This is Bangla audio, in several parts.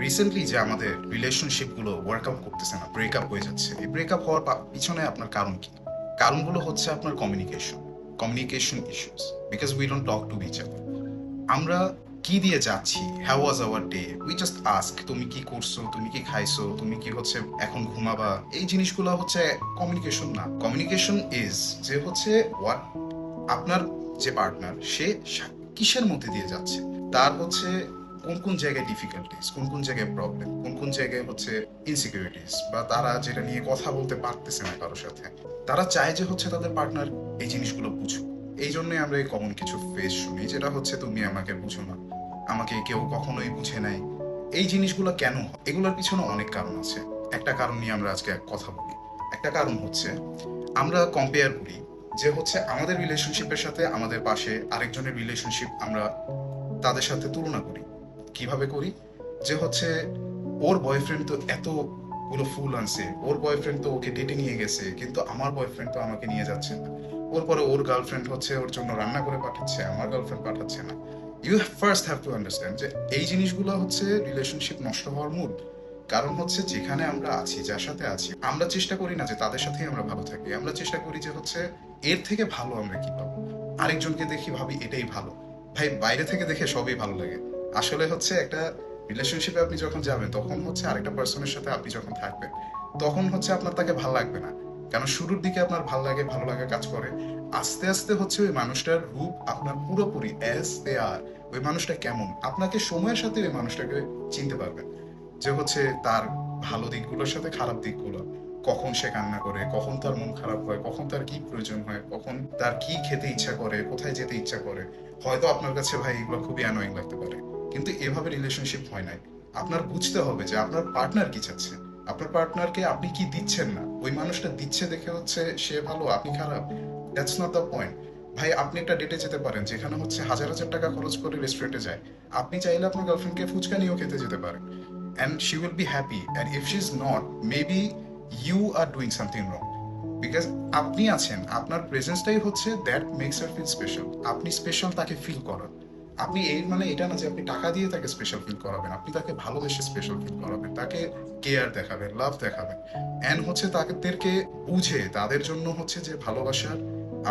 রিসেন্টলি যে আমাদের রিলেশনশিপ গুলো ওয়ার্কআউট করতেছে না, ব্রেকআপ হয়ে যাচ্ছে, এই ব্রেকআপ হওয়ার পিছনে আপনার কারণ কি? কারণগুলো হচ্ছে আপনার communication issues, because we don't talk to each other. আমরা কি দিয়ে যাচ্ছি, how was our day, we just ask তুমি কি করছো, তুমি কি খাইছো, তুমি কি হচ্ছে এখন ঘুমাবা, এই জিনিসগুলো হচ্ছে কমিউনিকেশন না। কমিউনিকেশন ইজ যে হচ্ছে হোয়াট আপনার যে পার্টনার সে কিসের মধ্যে দিয়ে যাচ্ছে, তার হচ্ছে কোন কোন জায়গায় ডিফিকাল্টিস, কোন কোন জায়গায় প্রবলেম, কোন কোন জায়গায় হচ্ছে ইনসিকিউরিটিস, বা তারা যেটা নিয়ে কথা বলতে পারতেছে না কারোর সাথে। তারা চায় যে হচ্ছে তাদের পার্টনার এই জিনিসগুলো বুঝুক। এই জন্যই আমরা এই কমন কিছু ফেস শুনি, যেটা হচ্ছে তুমি আমাকে বুঝো না, আমাকে কেউ কখনোই বুঝে নাই। এই জিনিসগুলো কেন হয়? এগুলোর পিছনে অনেক কারণ আছে। একটা কারণ নিয়ে আমরা আজকে কথা বলি। একটা কারণ হচ্ছে আমরা কম্পেয়ার করি, যে হচ্ছে আমাদের রিলেশনশিপের সাথে আমাদের পাশে আরেকজনের রিলেশনশিপ আমরা তাদের সাথে তুলনা করি। কিভাবে করি? যে হচ্ছে ওর বয়ফ্রেন্ড তো এতগুলো ফুল আনছে, ওর বয়ফ্রেন্ড তো ওকে ডেটে নিয়ে গেছে, কিন্তু আমার বয়ফ্রেন্ড তো আমাকে নিয়ে যাচ্ছে না। ওর পরে ওর গার্লফ্রেন্ড হচ্ছে ওর জন্য রান্না করে পাঠাচ্ছে, আমার গার্লফ্রেন্ড পাঠাচ্ছে না। You first have to understand যে এই জিনিসগুলো হচ্ছে রিলেশনশিপ নষ্ট হওয়ার মূল কারণ। হচ্ছে যেখানে আমরা আছি, যার সাথে আছি, আমরা চেষ্টা করি না যে তাদের সাথেই আমরা ভালো থাকি, আমরা চেষ্টা করি যে হচ্ছে এর থেকে ভালো আমরা কি পাবো। আরেকজনকে দেখি ভাবি এটাই ভালো। ভাই, বাইরে থেকে দেখে সবই ভালো লাগে। আসলে হচ্ছে একটা রিলেশনশিপে আপনি যখন যাবেন, তখন হচ্ছে আরেকটা পার্সনের সাথে আপনি যখন থাকবেন, তখন হচ্ছে আপনার তাকে ভাল লাগবে না। কারণ শুরুর দিকে আপনার ভালো লাগা কাজ করে। আস্তে আস্তে হচ্ছে ওই মানুষটার রূপ আপনার পুরোপুরি অ্যাজ দে আর, ওই মানুষটা কেমন, আপনাকে সময়ের সাথে ওই মানুষটাকে চিনতে পারবেন। যে হচ্ছে তার ভালো দিকগুলোর সাথে খারাপ দিকগুলো, কখন সে কান্না করে, কখন তার মন খারাপ হয়, কখন তার কি প্রয়োজন হয়, কখন তার কি খেতে ইচ্ছা করে, কোথায় যেতে ইচ্ছা করে। হয়তো আপনার কাছে ভাই এগুলো খুবই অ্যানোয়িং লাগতে পারে, কিন্তু এভাবে রিলেশনশিপ হয় নাই। আপনার বুঝতে হবে যে আপনার পার্টনার কি চাচ্ছে, আপনার পার্টনারকে আপনি কি দিচ্ছেন না। ওই মানুষটা দিচ্ছে দেখে হচ্ছে সে ভালো, আপনি খারাপ, দ্যাটস নট দ্য পয়েন্ট। ভাই, আপনি একটা ডেটে যেতে পারেন যেখানে হচ্ছে হাজার হাজার টাকা খরচ করে রেস্টুরেন্টে যায়। আপনি চাইলে আপনার গার্লফ্রেন্ডকে ফুচকা নিয়েও খেতে যেতে পারেন, and she will be happy. And if she's not, maybe you are doing something wrong. Because আপনি আছেন, আপনার প্রেজেন্সটাই হচ্ছে that makes her feel special. আপনি স্পেশাল তাকে ফিল করান। আপনি এই মানে এটা না যে আপনি টাকা দিয়ে তাকে স্পেশাল ফিল করাবেন, আপনি তাকে ভালোবেসে স্পেশাল ফিল করাবেন, তাকে কেয়ার দেখাবেন, লাভ দেখাবেন। অ্যান্ড হচ্ছে তাদেরকে বুঝে তাদের জন্য হচ্ছে যে ভালোবাসার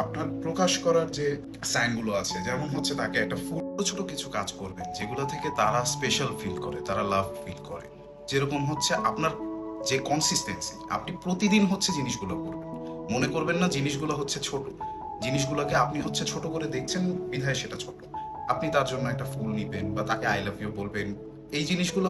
আপনার প্রকাশ করার যে সাইনগুলো আছে, যেমন হচ্ছে তাকে একটা ছোট ছোট কিছু কাজ করবেন যেগুলো থেকে তারা স্পেশাল ফিল করে, তারা লাভ ফিল করে। যেরকম হচ্ছে আপনার যে কনসিস্টেন্সি, আপনি প্রতিদিন হচ্ছে জিনিসগুলো করবেন। মনে করবেন না জিনিসগুলো হচ্ছে ছোট, জিনিসগুলোকে আপনি হচ্ছে ছোট করে দেখছেন বিধায় সেটা ছোট। আপনি তার জন্য একটা ফুল নিবেন বা তাকে আই লাভ ইউ বলবেন, এই জিনিসগুলো